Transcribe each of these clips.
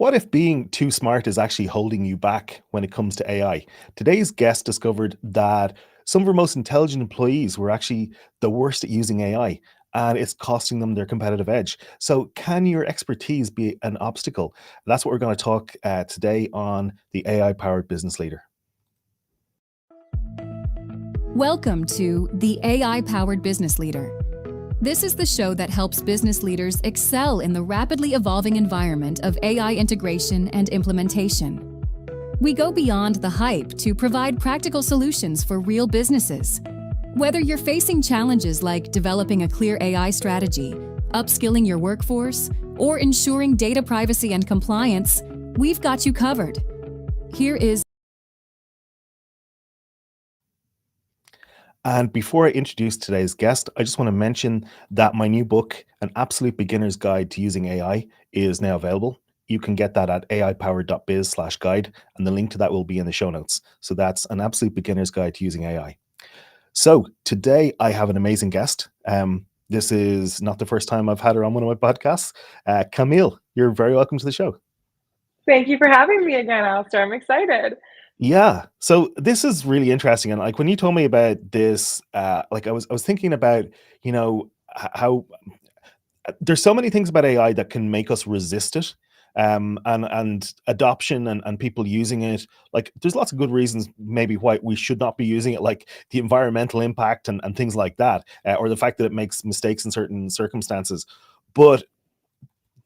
What if being too smart is actually holding you back when it comes to AI? Today's guest discovered that some of our most intelligent employees were actually the worst at using AI, and it's costing them their competitive edge. So, can your expertise be an obstacle? That's what we're going to talk today on the AI powered business leader. Welcome to the AI Powered Business Leader. This is the show that helps business leaders excel in the rapidly evolving environment of AI integration and implementation. We go beyond the hype to provide practical solutions for real businesses. Whether you're facing challenges like developing a clear AI strategy, upskilling your workforce, or ensuring data privacy and compliance, we've got you covered. Here is And before I introduce today's guest, I just want to mention that my new book, An Absolute Beginner's Guide to Using AI, is now available. You can get that at aipowered.biz/guide, and the link to that will be in the show notes. So that's An Absolute Beginner's Guide to Using AI. So today I have an amazing guest. This is not the first time I've had her on one of my podcasts. Camille, you're very welcome to the show. Thank you for having me again, Alastair. I'm excited. Yeah. So this is really interesting. And like when you told me about this, like I was thinking about, how there's so many things about AI that can make us resist it. And adoption and people using it, like there's lots of good reasons maybe why we should not be using it, like the environmental impact and things like that, or the fact that it makes mistakes in certain circumstances. But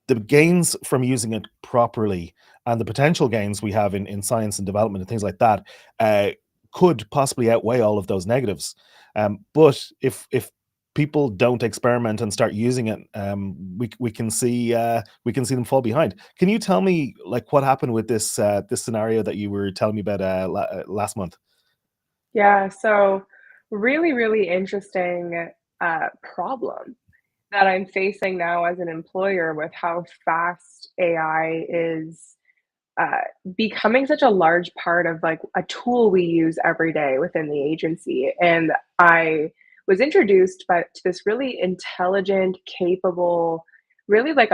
the gains from using it properly and the potential gains we have in science and development and things like that could possibly outweigh all of those negatives. But if people don't experiment and start using it, we can see them fall behind. Can you tell me like what happened with this scenario that you were telling me about last month? Yeah, so really, really interesting problem that I'm facing now as an employer with how fast AI is uh, becoming such a large part of like a tool we use every day within the agency. And I was introduced to this really intelligent, capable, really like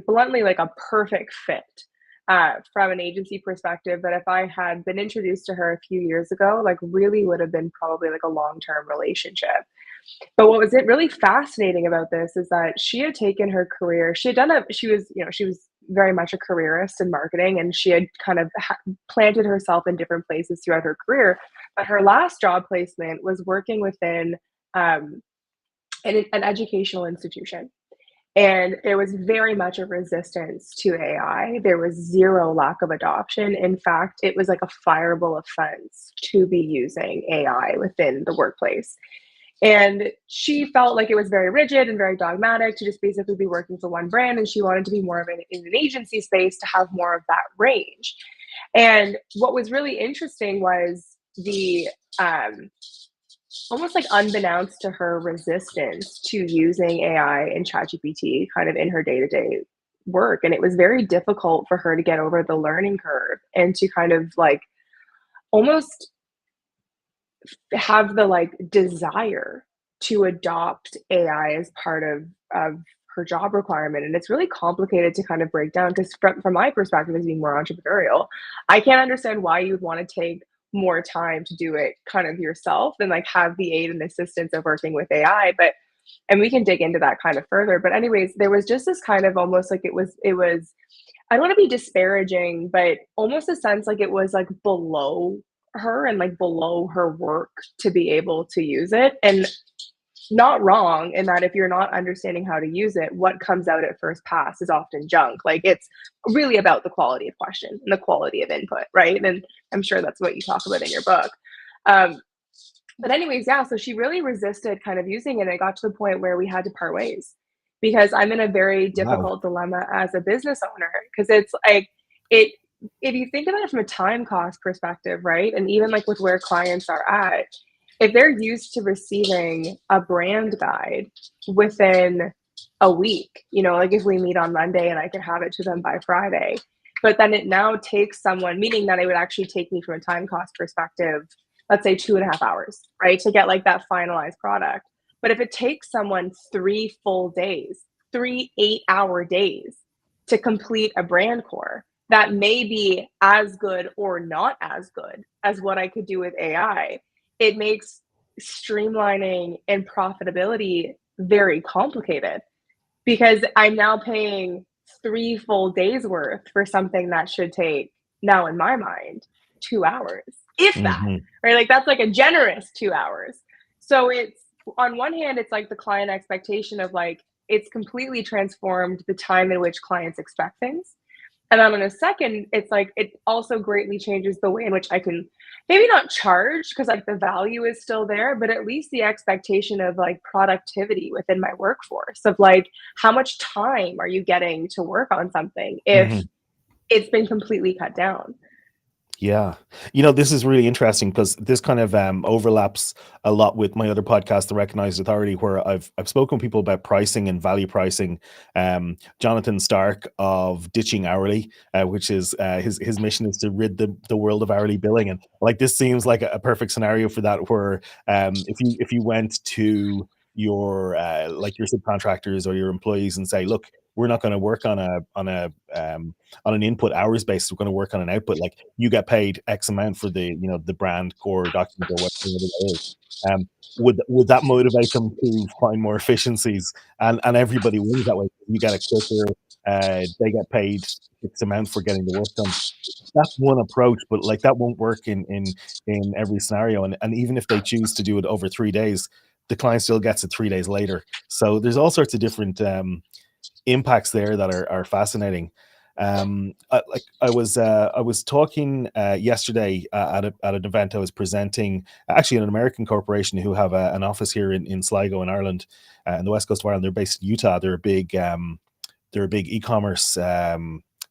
bluntly like a perfect fit from an agency perspective. That if I had been introduced to her a few years ago, like really would have been probably like a long-term relationship. But what was it really fascinating about this is that she had taken her career, she had done a, she was very much a careerist in marketing, and she had kind of planted herself in different places throughout her career. But her last job placement was working within um, an educational institution. And there was very much a resistance to AI. There was zero lack of adoption. In fact, it was like a fireable offense to be using AI within the workplace. And she felt like it was very rigid and very dogmatic to just basically be working for one brand. And she wanted to be more of in an agency space to have more of that range. And what was really interesting was the almost like unbeknownst to her resistance to using AI and ChatGPT kind of in her day to day work. And it was very difficult for her to get over the learning curve and to kind of like almost have the like desire to adopt AI as part of her job requirement. And it's really complicated to kind of break down because from my perspective as being more entrepreneurial, I can't understand why you would want to take more time to do it kind of yourself than like have the aid and assistance of working with AI. But and we can dig into that kind of further. But anyways, there was just this kind of almost like it was I don't want to be disparaging, but almost a sense like it was like below her and like below her work to be able to use it. And not wrong in that if you're not understanding how to use it, what comes out at first pass is often junk. Like it's really about the quality of question and the quality of input, right? And I'm sure that's what you talk about in your book. Um, but anyways, yeah, so she really resisted kind of using it. And it got to the point where we had to part ways because I'm in a very Wow. difficult dilemma as a business owner because it's like it if you think about it from a time cost perspective, right? And even like with where clients are at, if they're used to receiving a brand guide within a week, like if we meet on Monday and I can have it to them by Friday, but then it now takes someone, meaning that it would actually take me from a time cost perspective, let's say 2.5 hours, right, to get like that finalized product. But if it takes someone 3 full days, 3 8-hour days to complete a brand core that may be as good or not as good as what I could do with AI, it makes streamlining and profitability very complicated because I'm now paying 3 full days worth for something that should take, now in my mind, 2 hours, if that, Mhm. right? Like that's like a generous 2 hours. So it's, on one hand, it's like the client expectation of like, it's completely transformed the time in which clients expect things. And then on a second, it's like it also greatly changes the way in which I can maybe not charge because like the value is still there, but at least the expectation of like productivity within my workforce of like how much time are you getting to work on something if Mhm. it's been completely cut down. Yeah. This is really interesting because this kind of overlaps a lot with my other podcast, The Recognized Authority, where I've spoken with people about pricing and value pricing. Jonathan Stark of Ditching Hourly, which is his mission is to rid the world of hourly billing. And like this seems like a perfect scenario for that, where if you went to your like your subcontractors or your employees and say, look, we're not going to work on an input hours basis. We're going to work on an output. Like you get paid X amount for the brand core document or whatever it is. Would that motivate them to find more efficiencies? And everybody wins that way. You get it quicker. They get paid X amount for getting the work done. That's one approach, but like that won't work in every scenario. And even if they choose to do it over 3 days, the client still gets it 3 days later. So there's all sorts of different impacts there that are fascinating. I was talking yesterday at an event I was presenting, actually an American corporation who have an office here in Sligo in Ireland, in the west coast of Ireland. They're based in Utah. They're a big e-commerce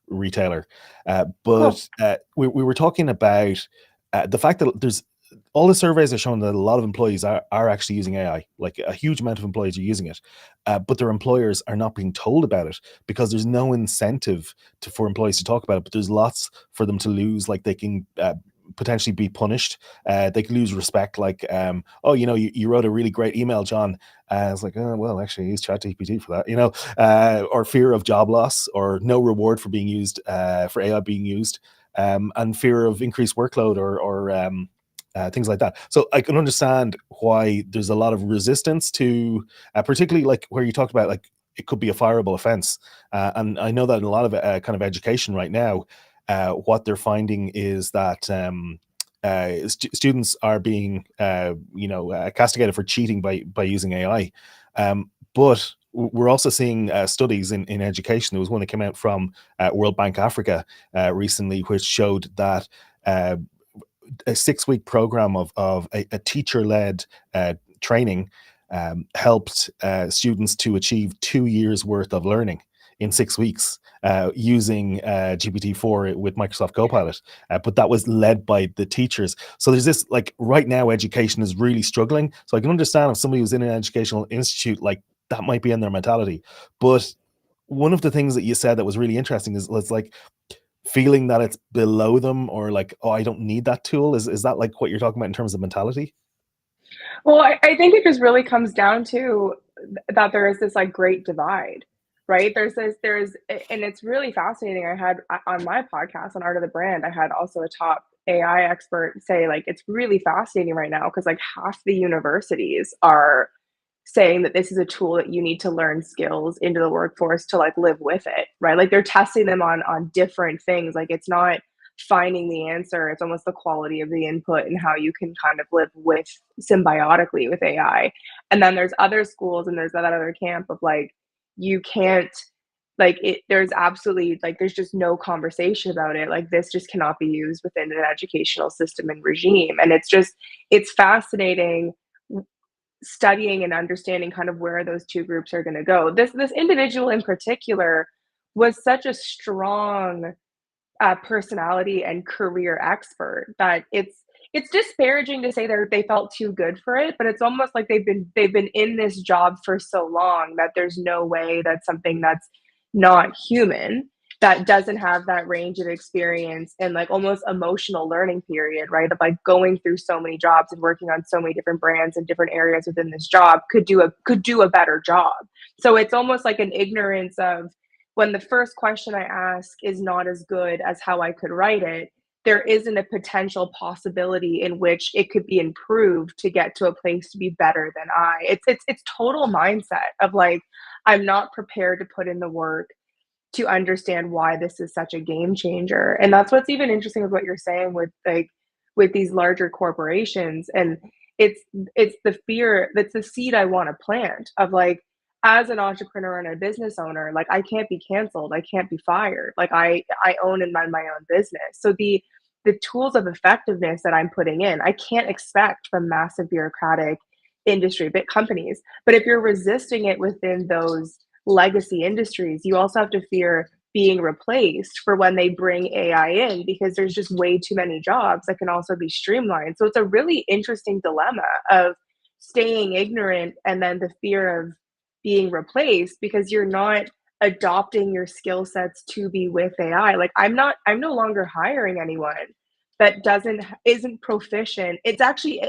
retailer, Cool. but we were talking about the fact that there's all the surveys are showing that a lot of employees are actually using AI. Like a huge amount of employees are using it, but their employers are not being told about it because there's no incentive for employees to talk about it. But there's lots for them to lose. Like they can potentially be punished. They can lose respect. Like, oh, you wrote a really great email, John. It's like, oh, well, actually, use ChatGPT for that. Or fear of job loss, or no reward for being used for AI being used, and fear of increased workload or things like that. So I can understand why there's a lot of resistance to, particularly like where you talked about, like it could be a fireable offense. And I know that in a lot of kind of education right now, what they're finding is that students are being, castigated for cheating by using AI. But we're also seeing studies in education. There was one that came out from World Bank Africa recently, which showed that a 6-week program of a teacher-led training helped students to achieve 2 years worth of learning in 6 weeks using GPT-4 with Microsoft Copilot. But that was led by the teachers. So there's this, like right now, education is really struggling. So I can understand if somebody who's in an educational institute, like that might be in their mentality. But one of the things that you said that was really interesting is like feeling that it's below them, or like, oh, I don't need that tool. Is that like what you're talking about in terms of mentality? Well, I think it just really comes down to that there is this like great divide, right? And it's really fascinating. I had on my podcast on Art of the Brand, I had also a top AI expert say like it's really fascinating right now because like half the universities are saying that this is a tool that you need to learn skills into the workforce to like live with it, right? Like they're testing them on different things. Like it's not finding the answer, it's almost the quality of the input and how you can kind of live with symbiotically with AI. And then there's other schools and there's that other camp of like you can't, like it, there's absolutely like there's just no conversation about it, like this just cannot be used within an educational system and regime. And it's fascinating studying and understanding kind of where those two groups are going to go. This individual in particular was such a strong personality and career expert that it's disparaging to say they felt too good for it, but it's almost like they've been in this job for so long that there's no way that something that's not human, that doesn't have that range of experience and like almost emotional learning period, right? Of like going through so many jobs and working on so many different brands and different areas within this job could do a better job. So it's almost like an ignorance of when the first question I ask is not as good as how I could write it, there isn't a potential possibility in which it could be improved to get to a place to be better than I. It's total mindset of like, I'm not prepared to put in the work to understand why this is such a game changer. And that's what's even interesting with what you're saying with like with these larger corporations. And it's it's the fear, that's the seed I want to plant of like, as an entrepreneur and a business owner, like I can't be canceled, I can't be fired. Like I own and run my own business. So the tools of effectiveness that I'm putting in, I can't expect from massive bureaucratic industry big companies. But if you're resisting it within those legacy industries, you also have to fear being replaced for when they bring AI in, because there's just way too many jobs that can also be streamlined. So it's a really interesting dilemma of staying ignorant and then the fear of being replaced because you're not adopting your skill sets to be with AI. Like I'm no longer hiring anyone that isn't proficient. It's actually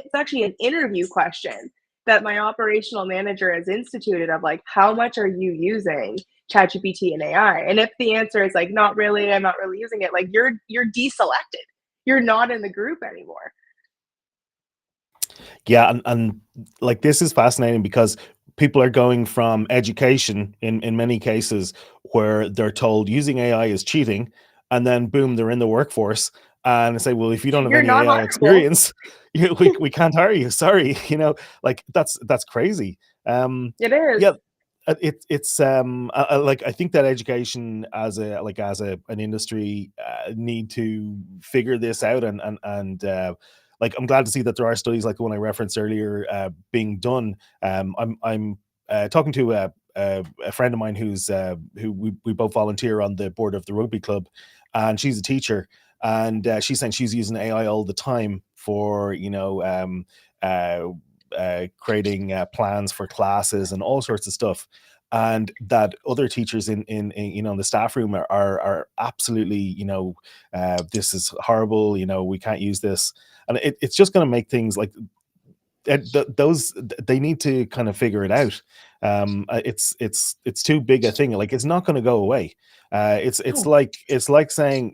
an interview question that my operational manager has instituted of like, how much are you using ChatGPT and AI? And if the answer is like, not really, I'm not really using it, like you're deselected. You're not in the group anymore. Yeah, and like this is fascinating because people are going from education in many cases where they're told using AI is cheating, and then boom, they're in the workforce and say, well, if you don't have You're any not AI hireable. experience, we can't hire you. Sorry, like that's crazy. It is. Yeah, it's like I think that education as a an industry need to figure this out and like I'm glad to see that there are studies like the one I referenced earlier being done. I'm talking to a friend of mine who we both volunteer on the board of the rugby club, and she's a teacher, and she's saying she's using AI all the time for creating plans for classes and all sorts of stuff, and that other teachers in the staff room are absolutely this is horrible, we can't use this, and it's just going to make things like those they need to kind of figure it out. It's too big a thing, like it's not going to go away. No. It's like saying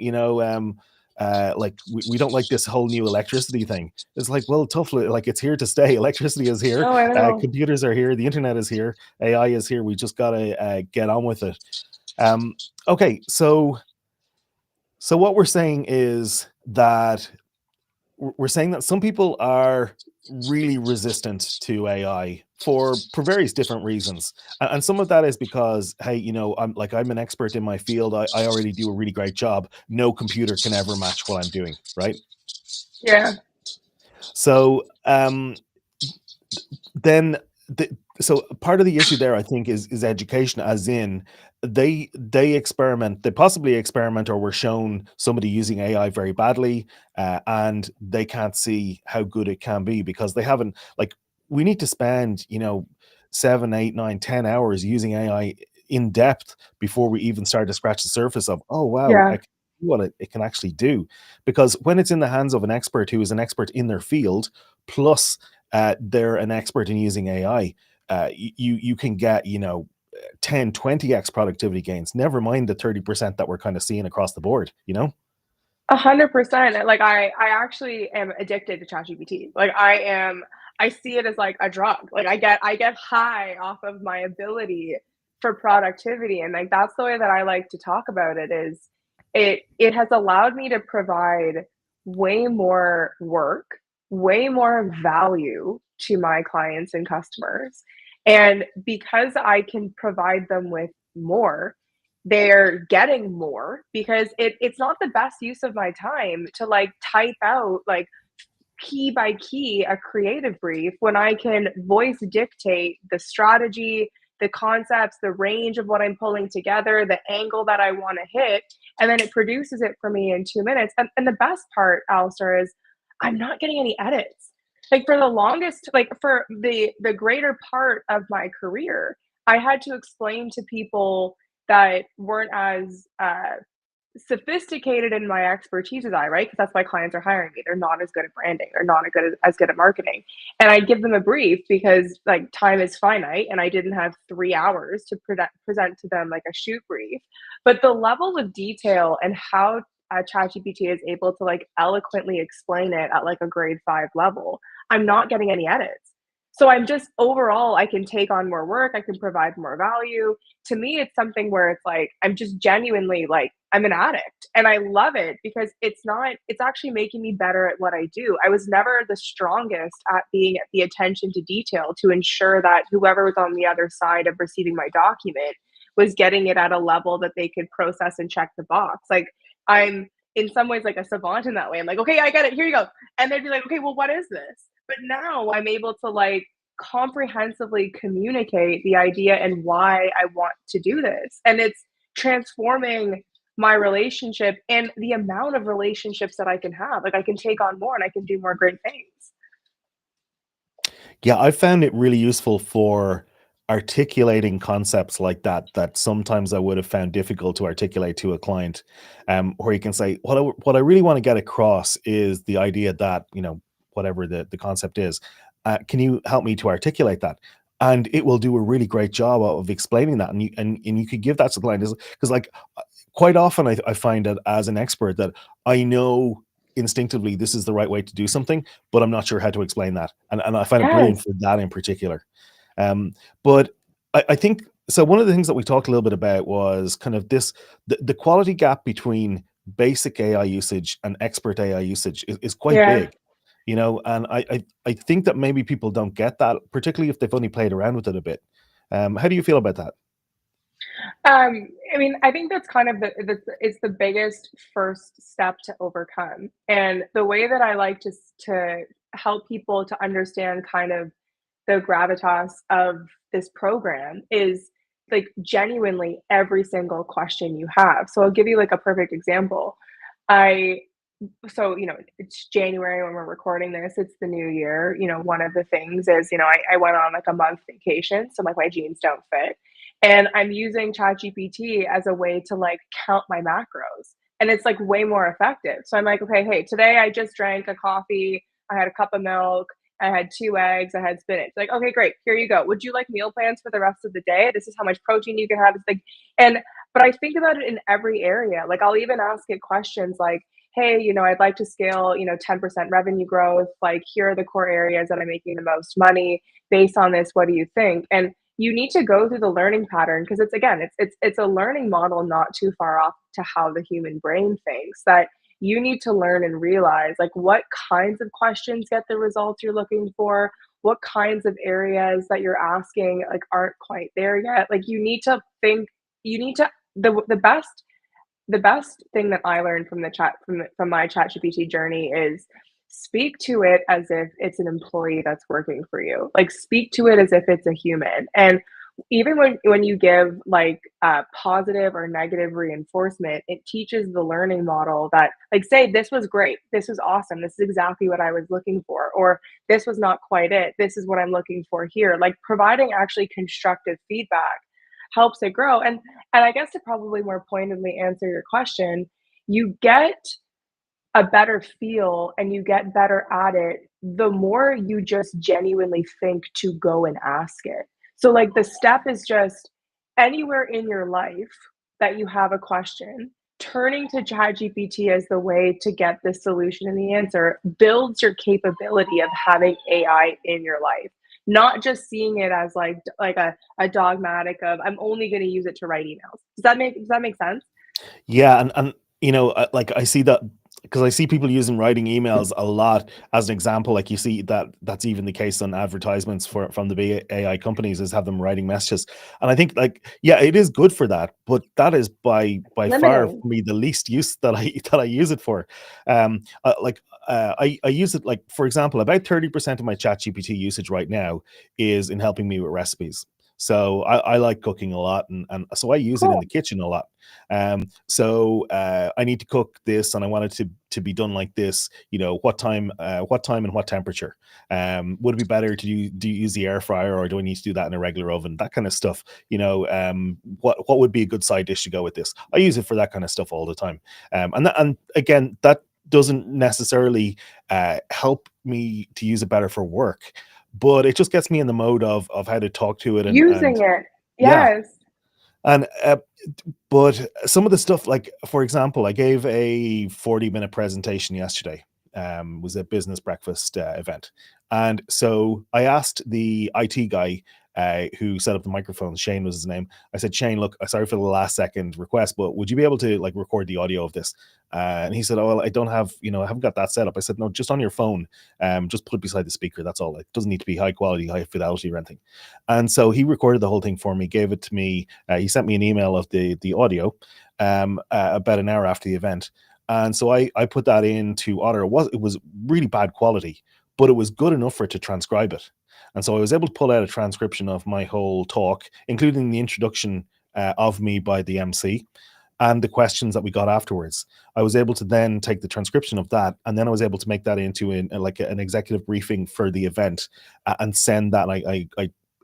like we don't like this whole new electricity thing. It's like, well, tough, like it's here to stay. Electricity is here, No, I know. computers are here, the internet is here, AI is here. We just gotta get on with it. Okay, so what we're saying is that we're saying that some people are really resistant to AI for various different reasons. And some of that is because, hey, I'm an expert in my field. I already do a really great job. No computer can ever match what I'm doing, right? Yeah. So then so part of the issue there, I think, is education, as in they experiment, they possibly experiment or were shown somebody using AI very badly, and they can't see how good it can be because they haven't, like, we need to spend 7, 8, 9, 10 hours using AI in depth before we even start to scratch the surface of, oh wow, I Yeah. can see what it can actually do. Because when it's in the hands of an expert who is an expert in their field, plus they're an expert in using AI, you can get 10, 20x productivity gains. Never mind the 30% that we're kind of seeing across the board. 100%. Like I actually am addicted to ChatGPT. Like I see it as like a drug. Like I get high off of my ability for productivity. And like that's the way that I like to talk about it is it has allowed me to provide way more work, way more value to my clients and customers. And because I can provide them with more, they're getting more because it's not the best use of my time to like type out like key by key a creative brief when I can voice dictate the strategy, the concepts, the range of what I'm pulling together, the angle that I want to hit, and then it produces it for me in 2 minutes. And the best part, Alistair, is I'm not getting any edits. Like for the longest, like for the greater part of my career, I had to explain to people that weren't as sophisticated in my expertise as I, right? Because that's why clients are hiring me. They're not as good at branding or not as good at marketing. And I give them a brief because like time is finite and I didn't have 3 hours to present to them like a shoot brief. But the level of detail and how ChatGPT is able to like eloquently explain it at like a grade 5 level, I'm not getting any edits. So I'm just overall, I can take on more work, I can provide more value. To me, it's something where it's like, I'm just genuinely like, I'm an addict and I love it because it's actually making me better at what I do. I was never the strongest at being at the attention to detail to ensure that whoever was on the other side of receiving my document was getting it at a level that they could process and check the box. Like, I'm in some ways like a savant in that way. I'm like, okay, I get it. Here you go. And they'd be like, okay, well, what is this? But now I'm able to like comprehensively communicate the idea and why I want to do this. And it's transforming my relationship and the amount of relationships that I can have. Like I can take on more and I can do more great things. Yeah, I found it really useful for articulating concepts like that sometimes I would have found difficult to articulate to a client. Where you can say, what I really want to get across is the idea that, whatever the concept is, can you help me to articulate that? And it will do a really great job of explaining that. And you could give that to the client because like quite often I find that as an expert that I know instinctively this is the right way to do something, but I'm not sure how to explain that. And I find it brilliant Yes. for that in particular. But I think so. One of the things that we talked a little bit about was kind of the quality gap between basic AI usage and expert AI usage is quite Yeah. big, and I think that maybe people don't get that, particularly if they've only played around with it a bit. How do you feel about that? I mean, I think that's kind of it's the biggest first step to overcome. And the way that I like to help people to understand kind of the gravitas of this program is like genuinely every single question you have. So I'll give you like a perfect example. I so it's January when we're recording this. It's the new year. One of the things is I went on like a month vacation, so like my jeans don't fit, and I'm using ChatGPT as a way to like count my macros, and it's like way more effective. So I'm like, okay, hey, today I just drank a coffee, I had a cup of milk, I had 2 eggs, I had spinach. Like, okay, great, here you go. Would you like meal plans for the rest of the day? This is how much protein you can have. It's like, and but I think about it in every area. Like I'll even ask it questions like, hey, I'd like to scale, 10% revenue growth. Like, here are the core areas that I'm making the most money. Based on this, what do you think? And you need to go through the learning pattern because it's a learning model not too far off to how the human brain thinks that you need to learn and realize like what kinds of questions get the results you're looking for, what kinds of areas that you're asking like aren't quite there yet. Like you need to think, you need to the best thing that I learned from the chat from my ChatGPT journey is speak to it as if it's an employee that's working for you. Like speak to it as if it's a human. And even when you give like positive or negative reinforcement, it teaches the learning model that like say this was great, this was awesome, this is exactly what I was looking for, or this was not quite it, this is what I'm looking for here. Like providing actually constructive feedback helps it grow. And I guess to probably more pointedly answer your question, you get a better feel and you get better at it the more you just genuinely think to go and ask it. So, like, the step is just anywhere in your life that you have a question, turning to ChatGPT as the way to get the solution and the answer builds your capability of having AI in your life. Not just seeing it as like a dogmatic of I'm only going to use it to write emails. Does that make sense? Yeah, and like I see that because I see people using writing emails a lot as an example. Like you see that's even the case on advertisements from the big AI companies is have them writing messages. And I think like yeah, it is good for that, but that is by far for Limiting. me the least use that I that I use it for. I use it like for example, about 30% of my chat GPT usage right now is in helping me with recipes. So I like cooking a lot, and so I use it in Cool. the kitchen a lot. So I need to cook this, and I want it to be done like this. What time and what temperature. Would it be better to do you use the air fryer, or do I need to do that in a regular oven? That kind of stuff. What would be a good side dish to go with this? I use it for that kind of stuff all the time. And again, that doesn't necessarily help me to use it better for work, but it just gets me in the mode of how to talk to it, and Using it. yeah. Yes. And but some of the stuff, like for example, I gave a 40-minute presentation yesterday. Was a business breakfast event, and so I asked the IT guy who set up the microphone. Shane was his name. I said, Shane, look, sorry for the last second request, but would you be able to like record the audio of this? And he said, oh, well, I don't have, I haven't got that set up. I said, no, just on your phone, just put it beside the speaker. That's all. It doesn't need to be high quality, high fidelity or anything. And so he recorded the whole thing for me, gave it to me. He sent me an email of the audio about an hour after the event. And so I put that into Otter. It was really bad quality, but it was good enough for it to transcribe it. And so I was able to pull out a transcription of my whole talk, including the introduction of me by the MC and the questions that we got afterwards. I was able to then take the transcription of that, and then I was able to make that into an executive briefing for the event and send that. I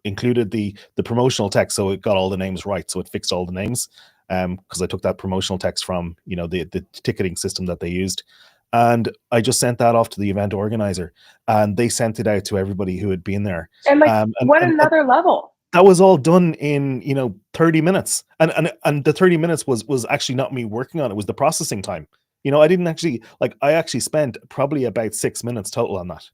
included the promotional text, so it got all the names right, so it fixed all the names, because I took that promotional text from the ticketing system that they used, and I just sent that off to the event organizer, and they sent it out to everybody who had been there. And like, And what another level? that was all done in 30 minutes, and the 30 minutes was actually not me working on it. It was the processing time. I didn't actually, I actually spent probably about 6 minutes total on that.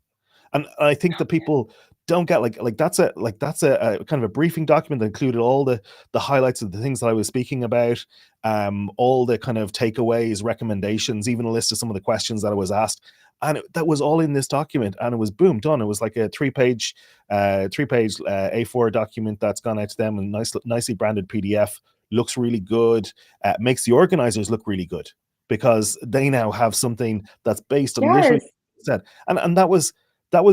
And I think that people don't get that's a kind of a briefing document that included all the highlights of the things that I was speaking about, all the kind of takeaways, recommendations, even a list of some of the questions that I was asked, and that was all in this document, and it was boom done. It was like a three-page A4 document that's gone out to them, and nicely branded PDF. Looks really good. Makes the organizers look really good, because they now have something that's based on literally Yes. said, and that was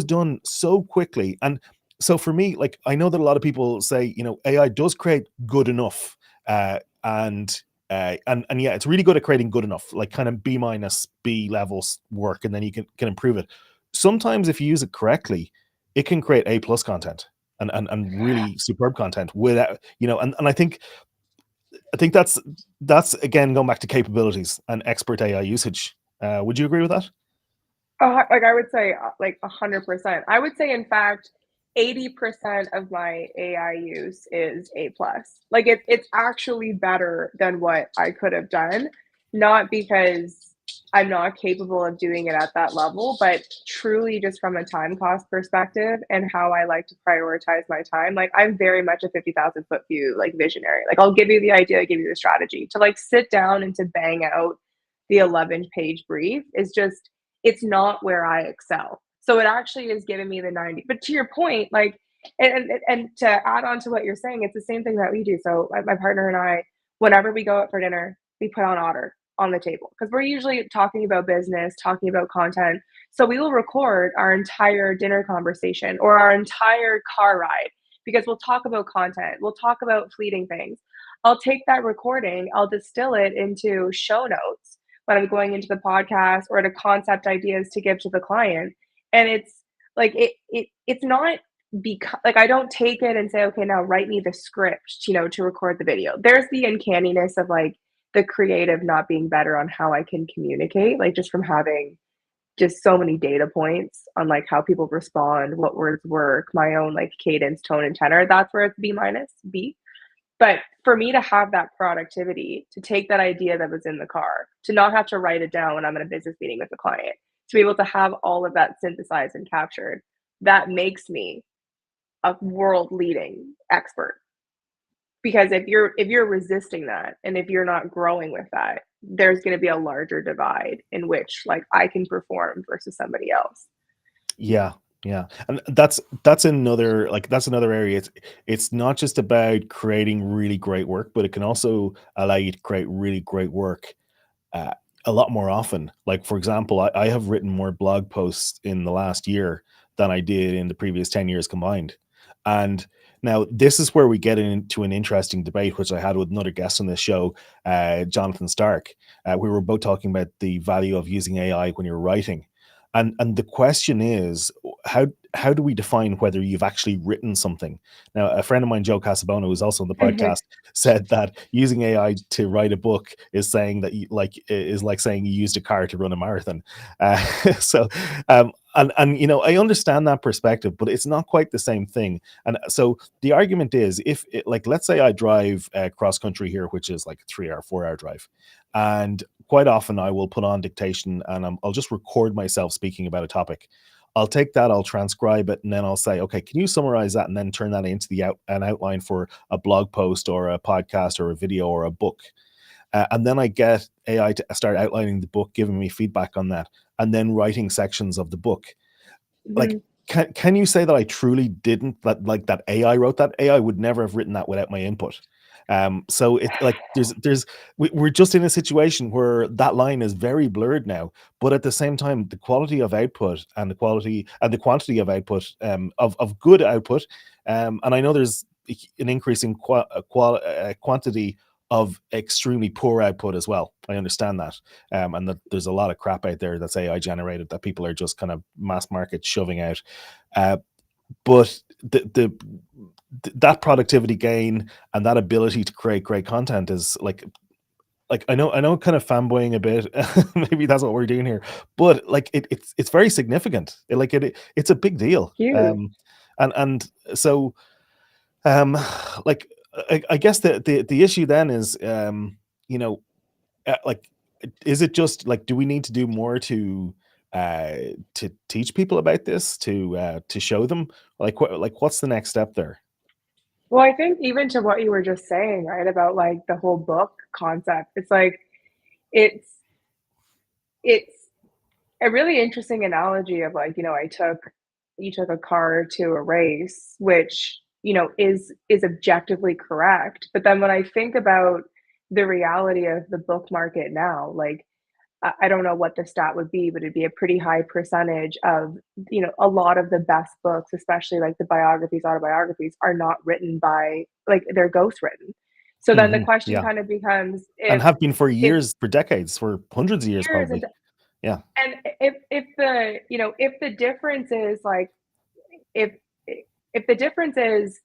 done so quickly. And so for me, I know that a lot of people say, AI does create good enough, and yeah, it's really good at creating good enough, like kind of B minus B levels work, and then you can improve it. Sometimes if you use it correctly, it can create A plus content and really superb content without, and I think that's again going back to capabilities and expert AI usage. Would you agree with that? Like I would say, like 100%. I would say, in fact, 80% of my AI use is A plus. Like it's actually better than what I could have done, not because I'm not capable of doing it at that level, but truly just from a time cost perspective and how I like to prioritize my time. Like I'm very much a 50,000 foot view, like visionary. Like I'll give you the idea, I give you the strategy. To like sit down and to bang out the 11-page brief is just, it's not where I excel. So it actually is giving me the 90. But to your point, like, and to add on to what you're saying, it's the same thing that we do. So my partner and I, whenever we go out for dinner, we put on Otter on the table because we're usually talking about business, talking about content. So we will record our entire dinner conversation or our entire car ride because we'll talk about content. We'll talk about fleeting things. I'll take that recording, I'll distill it into show notes when I'm going into the podcast or to concept ideas to give to the client. And it's like it's not because like I don't take it and say, okay, now write me the script, to record the video. There's the uncanniness of like the creative not being better on how I can communicate, like just from having just so many data points on like how people respond, what words work, my own like cadence, tone, and tenor. That's where it's B minus B. But for me to have that productivity, to take that idea that was in the car, to not have to write it down when I'm in a business meeting with a client, to be able to have all of that synthesized and captured, that makes me a world leading expert. Because if you're resisting that and if you're not growing with that, there's going to be a larger divide in which like I can perform versus somebody else. Yeah, yeah. And that's another area. It's not just about creating really great work, but it can also allow you to create really great work uh, a lot more often. Like for example, I have written more blog posts in the last year than I did in the previous 10 years combined. And Now, this is where we get into an interesting debate, which I had with another guest on this show, Jonathan Stark. We were both talking about the value of using AI when you're writing, and the question is, how do we define whether you've actually written something? Now, a friend of mine, Joe Casabona, who's also on the podcast, said that using AI to write a book is saying that is like saying you used a car to run a marathon. So, and you know, I understand that perspective, but it's not quite the same thing. And so the argument is, if it, like, let's say I drive cross country here, which is like a 3 hour, 4 hour drive, and quite often I will put on dictation and I'll just record myself speaking about a topic. I'll take that, I'll transcribe it, and then I'll say, okay, can you summarize that and then turn that into an outline for a blog post or a podcast or a video or a book. And then I get AI to start outlining the book, giving me feedback on that, and then writing sections of the book. Like, Mhm. can you say that I truly didn't, that AI wrote that? AI would never have written that without my input. So it's like we're just in a situation where that line is very blurred now, but at the same time, the quality of output and the quality and the quantity of output, of good output, and I know there's an increasing quantity of extremely poor output as well. I understand that, and that there's a lot of crap out there that's AI generated that people are just kind of mass market shoving out. But that productivity gain and that ability to create great content is like I know kind of fanboying a bit. Maybe that's what we're doing here, but like it's very significant. It's a big deal. Huge. And so like I guess the issue then is, you know, like, is it just like, do we need to do more to teach people about this, to show them, like, what's the next step there? Well, I think even to what you were just saying, right, about like the whole book concept, it's like it's it's a really interesting analogy of like, you took a car to a race, which, is objectively correct. But then when I think about the reality of the book market now, like I don't know what the stat would be, but it'd be a pretty high percentage of, a lot of the best books, especially like the biographies, autobiographies, are not written by like they're ghost written. So then the Hmm. question Yeah, kind of becomes and have been for if years, for decades, for hundreds of years, years probably. Yeah. and if the difference is like if if the difference is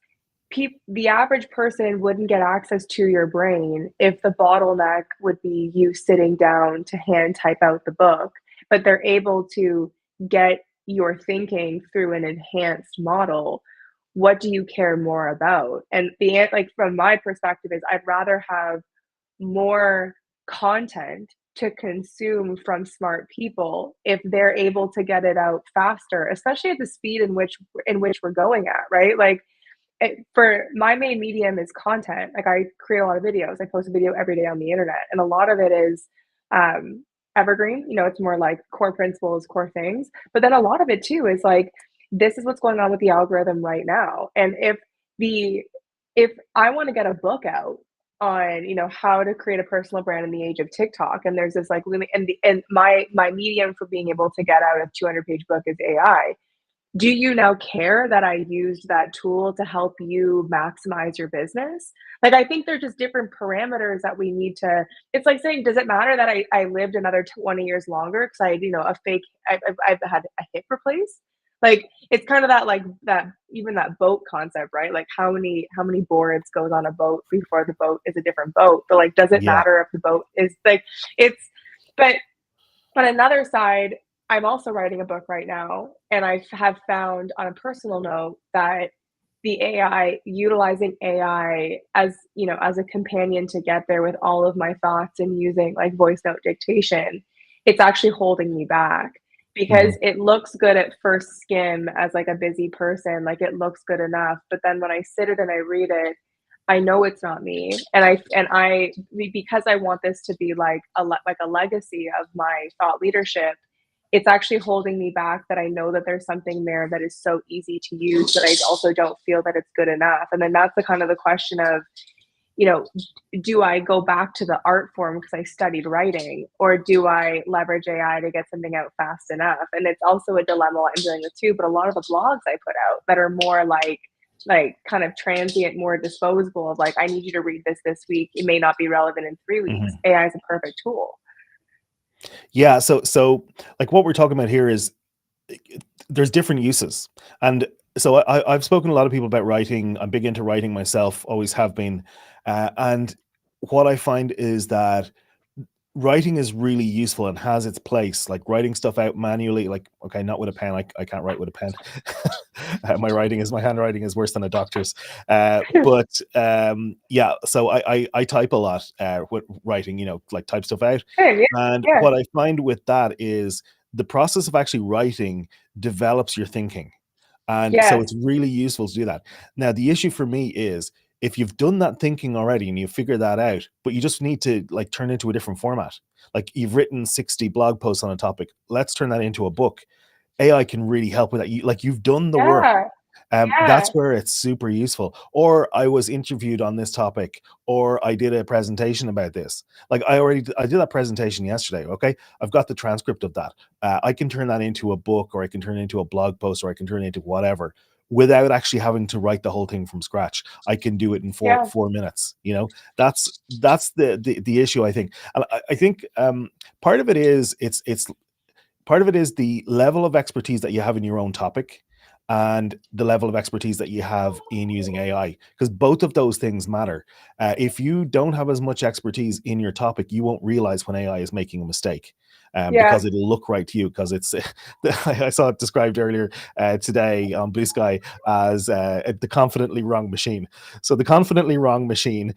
the average person wouldn't get access to your brain if the bottleneck would be you sitting down to hand type out the book, but they're able to get your thinking through an enhanced model. What do you care more about? And like from my perspective is I'd rather have more content to consume from smart people if they're able to get it out faster, especially at the speed in which we're going at, right? Like for my main medium is content. Like I create a lot of videos. I post a video every day on the internet, and a lot of it is um, evergreen. It's more like core principles, core things. But then a lot of it too is like this is what's going on with the algorithm right now. And the if I want to get a book out on how to create a personal brand in the age of TikTok, and there's this like limit, and my medium for being able to get out a 200-page book is AI. Do you now care that I used that tool to help you maximize your business? Like, I think they're just different parameters that we need to. It's like saying, does it matter that I lived another 20 years longer because I had, a fake, I've had a hip replaced? Like, it's kind of that, like, that, even that boat concept, right? Like, how many boards goes on a boat before the boat is a different boat? But, like, does it Yeah. matter if the boat is like, it's, but on another side, I'm also writing a book right now, and I have found on a personal note that the AI, utilizing AI as, as a companion to get there with all of my thoughts and using like voice note dictation, it's actually holding me back because Hmm. it looks good at first skim as like a busy person, like it looks good enough. But then when I sit it and I read it, I know it's not me, and I because I want this to be like a legacy of my thought leadership. It's actually holding me back that I know that there's something there that is so easy to use, but I also don't feel that it's good enough. And then that's the kind of the question of, you know, do I go back to the art form because I studied writing, or do I leverage AI to get something out fast enough? And it's also a dilemma I'm dealing with too. But a lot of the blogs I put out that are more like like kind of transient, more disposable of like, I need you to read this week. It may not be relevant in 3 weeks. Mhm. AI is a perfect tool. Yeah, so like what we're talking about here is there's different uses. And so I've spoken to a lot of people about writing. I'm big into writing myself, always have been. And what I find is that writing is really useful and has its place. Like writing stuff out manually, like, okay, not with a pen. I can't write with a pen. My handwriting is worse than a doctor's. Yeah, so I type a lot with writing, like type stuff out. Good, yeah, And yeah, what I find with that is the process of actually writing develops your thinking. And so it's yes, really useful to do that. Now, the issue for me is if you've done that thinking already and you figure that out, but you just need to like turn into a different format. Like you've written 60 blog posts on a topic, let's turn that into a book. AI can really help with that. You've done the work. yeah, That's yeah, where it's super useful. Or I was interviewed on this topic, or I did a presentation about this. Like I did that presentation yesterday. Okay, I've got the transcript of that. I can turn that into a book, or I can turn it into a blog post, or I can turn it into whatever, without actually having to write the whole thing from scratch. I can do it in four yeah, 4 minutes. That's the issue, I think. And I think part of it is it's part of it is the level of expertise that you have in your own topic and the level of expertise that you have in using AI, because both of those things matter. If you don't have as much expertise in your topic, you won't realize when AI is making a mistake. yeah, Because it'll look right to you. Because it's, I saw it described earlier today on Blue Sky as the confidently wrong machine. So the confidently wrong machine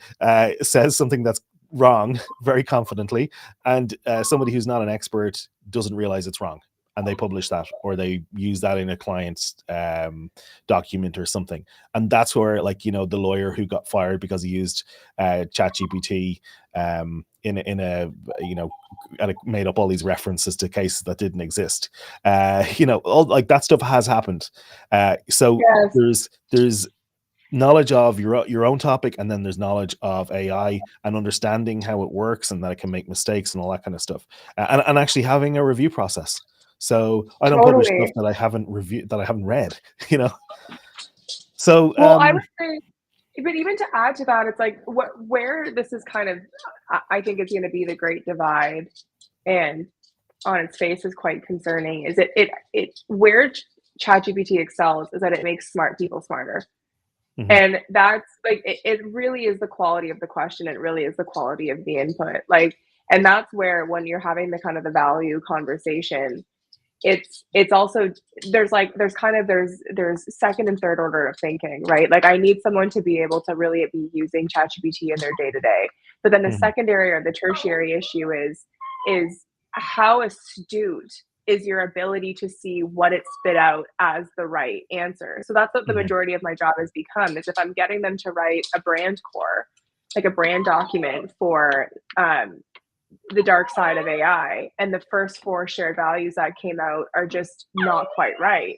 says something that's wrong very confidently, and somebody who's not an expert doesn't realize it's wrong, and they publish that, or they use that in a client's document or something. And that's where, like, the lawyer who got fired because he used chat gpt in a and it made up all these references to cases that didn't exist. All like that stuff has happened. So yes. there's knowledge of your own topic, and then there's knowledge of AI and understanding how it works and that it can make mistakes and all that kind of stuff. And actually having a review process. So I don't publish stuff Totally. that I haven't reviewed, that I haven't read. you know so Well, I would say, but even to add to that, it's like where this is kind of, I think it's going to be the great divide, and on its face is quite concerning. Is it where ChatGPT excels is that it makes smart people smarter. mhm, And that's like it really is the quality of the question. It really is the quality of the input. Like, and that's where when you're having the kind of the value conversation, it's also there's second and third order of thinking, right? Like I need someone to be able to really be using ChatGPT in their day to day. But then the mhm, secondary or the tertiary issue is how astute is your ability to see what it spit out as the right answer. So that's what the mhm, majority of my job has become, is if I'm getting them to write a brand core, like a brand document for the dark side of AI, and the first four shared values that came out are just not quite right.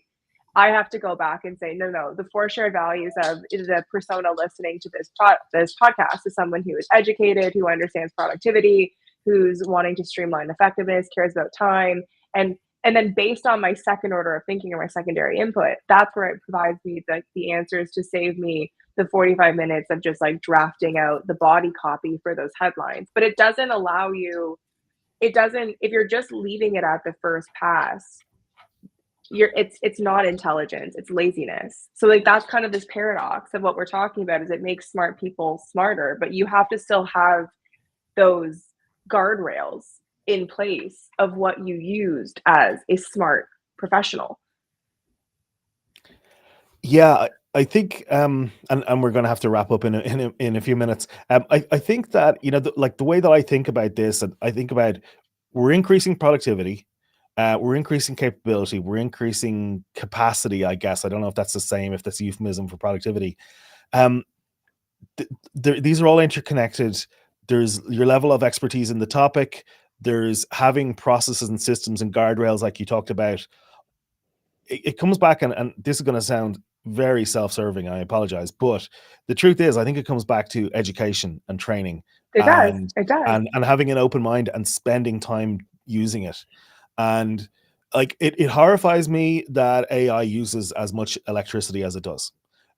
I have to go back and say, no, no, the four shared values of the persona listening to this podcast is someone who is educated, who understands productivity, who's wanting to streamline effectiveness, cares about time, and and then based on my second order of thinking or my secondary input, that's where it provides me the answers to save me the 45 minutes of just like drafting out the body copy for those headlines. But it doesn't allow you, it doesn't, if you're just leaving it at the first pass, it's not intelligence, it's laziness. So like that's kind of this paradox of what we're talking about, is it makes smart people smarter, but you have to still have those guardrails in place of what you used as a smart professional. yeah. I think and we're going to have to wrap up in a few minutes. I think that like the way that I think about this, and I think about, we're increasing productivity, we're increasing capability, we're increasing capacity, I guess. I don't know if that's the same, if that's a euphemism for productivity. um these are all interconnected. There's your level of expertise in the topic, there's having processes and systems and guardrails like you talked about. It comes back, and this is going to sound very self-serving, I apologize, but the truth is I think it comes back to education and training, It does. and It does. and having an open mind and spending time using it. And like it horrifies me that AI uses as much electricity as it does.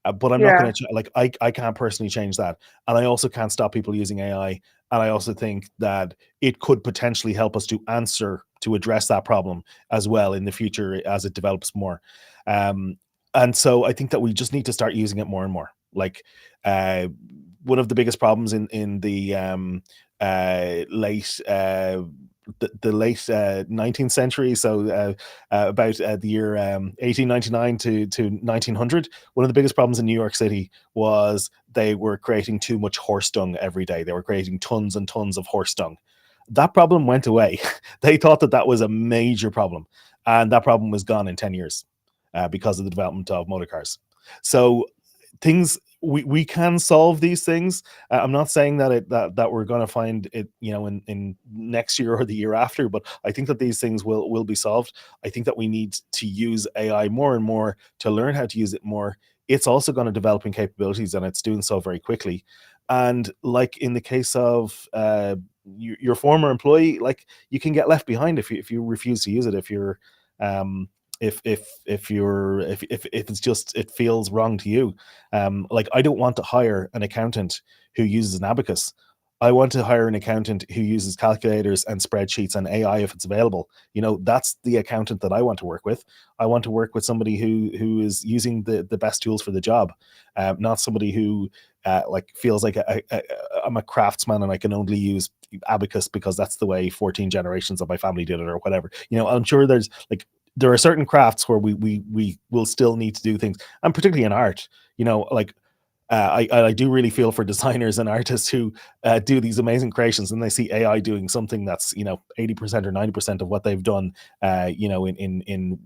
but I'm not Yeah. going to like I can't personally change that, and I also can't stop people using AI. And I also think that it could potentially help us to address that problem as well in the future as it develops more. Um, and so I think that we just need to start using it more and more. Like uh, one of the biggest problems in the late the late 19th century, so about the year 1899 to 1900, one of the biggest problems in New York City was they were creating too much horse dung every day. They were creating tons and tons of horse dung. That problem went away. They thought that that was a major problem, and that problem was gone in 10 years because of the development of motor cars. So things we can solve these things. I'm not saying that that we're going to find it, in next year or the year after, but I think that these things will be solved. I think that we need to use AI more and more to learn how to use it more. It's also going to develop in capabilities, and it's doing so very quickly. And like in the case of your former employee, like you can get left behind if you refuse to use it. If you're um, if it's just it feels wrong to you. Like I don't want to hire an accountant who uses an abacus. I want to hire an accountant who uses calculators and spreadsheets and AI if it's available. That's the accountant that I want to work with. I want to work with somebody who is using the best tools for the job, not somebody who like feels like I'm a craftsman and I can only use abacus because that's the way 14 generations of my family did it or whatever. I'm sure there are certain crafts where we will still need to do things, and particularly in art. Like I do really feel for designers and artists who do these amazing creations, and they see AI doing something that's 80% or 90% of what they've done, in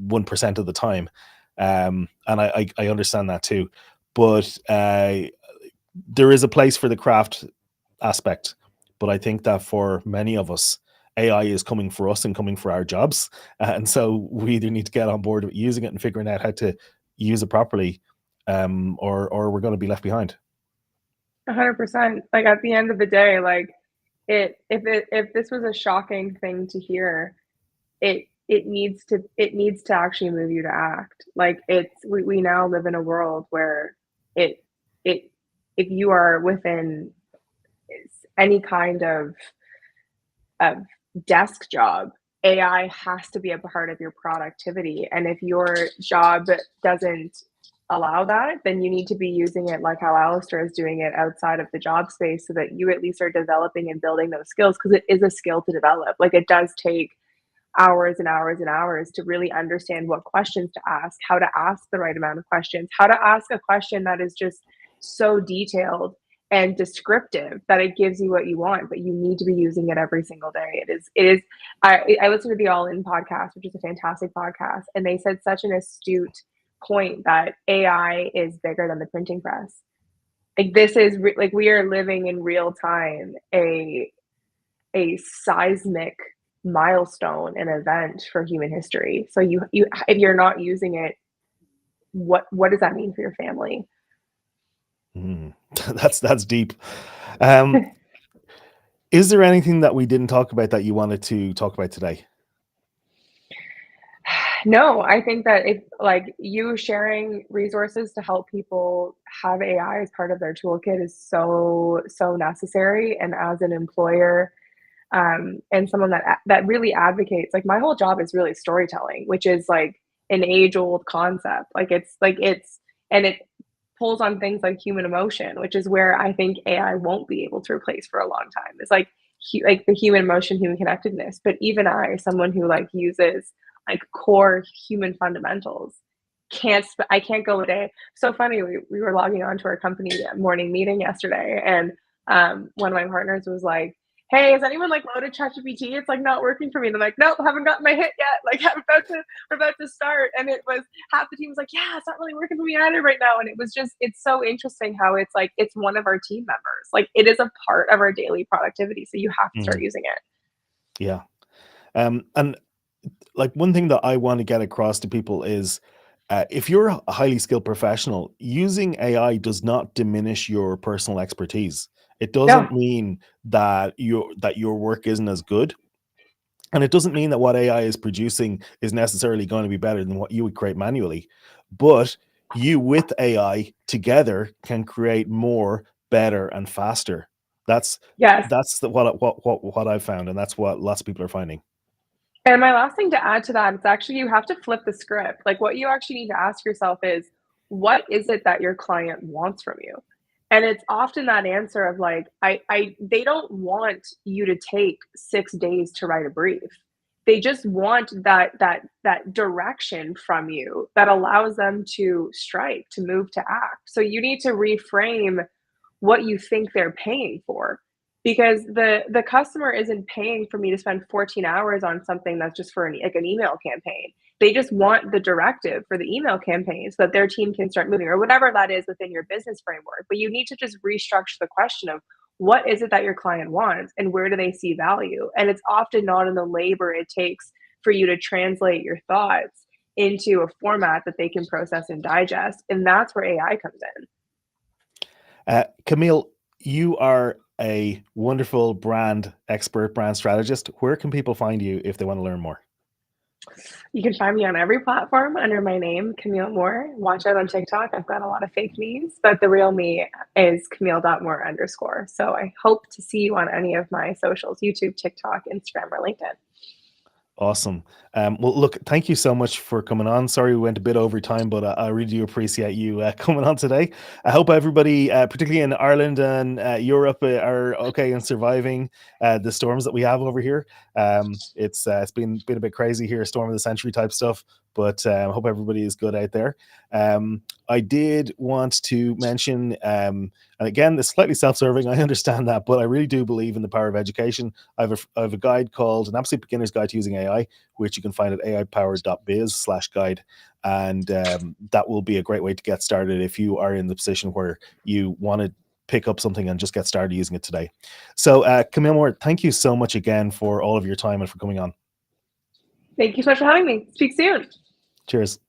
1% of the time. And I understand that too, but there is a place for the craft aspect. But I think that for many of us, AI is coming for us and coming for our jobs. And so we either need to get on board with using it and figuring out how to use it properly, or we're going to be left behind. 100%. Like at the end of the day, like if this was a shocking thing to hear, it needs to actually move you to act. Like we now live in a world where it it if you are within any kind of desk job, AI has to be a part of your productivity. And if your job doesn't allow that, then you need to be using it like how Alistair is doing it outside of the job space so that you at least are developing and building those skills, because it is a skill to develop. Like it does take hours and hours and hours to really understand what questions to ask, how to ask the right amount of questions, how to ask a question that is just so detailed and descriptive that it gives you what you want, but you need to be using it every single day. It is I listened to the All In podcast, which is a fantastic podcast, and they said such an astute point that AI is bigger than the printing press. Like this is like we are living in real time a seismic milestone and event for human history. So you if you're not using it, what does that mean for your family? Mm. That's deep. Um, is there anything that we didn't talk about that you wanted to talk about today? No, I think that if like you sharing resources to help people have AI as part of their toolkit is so necessary. And as an employer, and someone that really advocates, like my whole job is really storytelling, which is like an age old concept. And it pulls on things like human emotion, which is where I think AI won't be able to replace for a long time. It's like the human emotion, human connectedness. But even I, someone who like uses like core human fundamentals, I can't go a day. So funny, we were logging on to our company morning meeting yesterday, and one of my partners was like, "Hey, has anyone like loaded ChatGPT? It's like not working for me." And I'm like, "Nope, haven't gotten my hit yet. Like we're about to start." And it was half the team was like, "Yeah, it's not really working for me either right now." And it's so interesting how it's like it's one of our team members. Like it is a part of our daily productivity. So you have to start Mhm. using it. Yeah. And like one thing that I want to get across to people is if you're a highly skilled professional, using AI does not diminish your personal expertise. It No, doesn't mean that your work isn't as good. And it doesn't mean that what AI is producing is necessarily going to be better than what you would create manually. But you with AI together can create more, better, and faster. That's Yes. what I've found, and that's what lots of people are finding. And my last thing to add to that is actually you have to flip the script. Like what you actually need to ask yourself is, what is it that your client wants from you? And it's often that answer of like, they don't want you to take 6 days to write a brief. They just want that direction from you that allows them to strike, to move to act. So you need to reframe what you think they're paying for, because the customer isn't paying for me to spend 14 hours on something that's just for like an email campaign. They just want the directive for the email campaign so that their team can start moving, or whatever that is within your business framework. But you need to just restructure the question of, what is it that your client wants and where do they see value? And it's often not in the labor it takes for you to translate your thoughts into a format that they can process and digest. And that's where AI comes in. Camille, you are a wonderful brand expert, brand strategist. Where can people find you if they want to learn more? You can find me on every platform under my name, Camille Moore. Watch out on TikTok. I've got a lot of fake memes, but the real me is Camille.Moore_. So I hope to see you on any of my socials, YouTube, TikTok, Instagram, or LinkedIn. Awesome. Well, look, thank you so much for coming on. Sorry we went a bit over time, but I really do appreciate you coming on today. I hope everybody, particularly in Ireland and Europe, are okay and surviving the storms that we have over here. It's been a bit crazy here, storm of the century type stuff, but I hope everybody is good out there. I did want to mention, and again, it's slightly self-serving, I understand that, but I really do believe in the power of education. I have a guide called An Absolute Beginner's Guide to Using AI, which you can find at aipowered.biz/guide. And that will be a great way to get started if you are in the position where you want to pick up something and just get started using it today. So Camille Moore, thank you so much again for all of your time and for coming on. Thank you so much for having me. Speak soon. Cheers.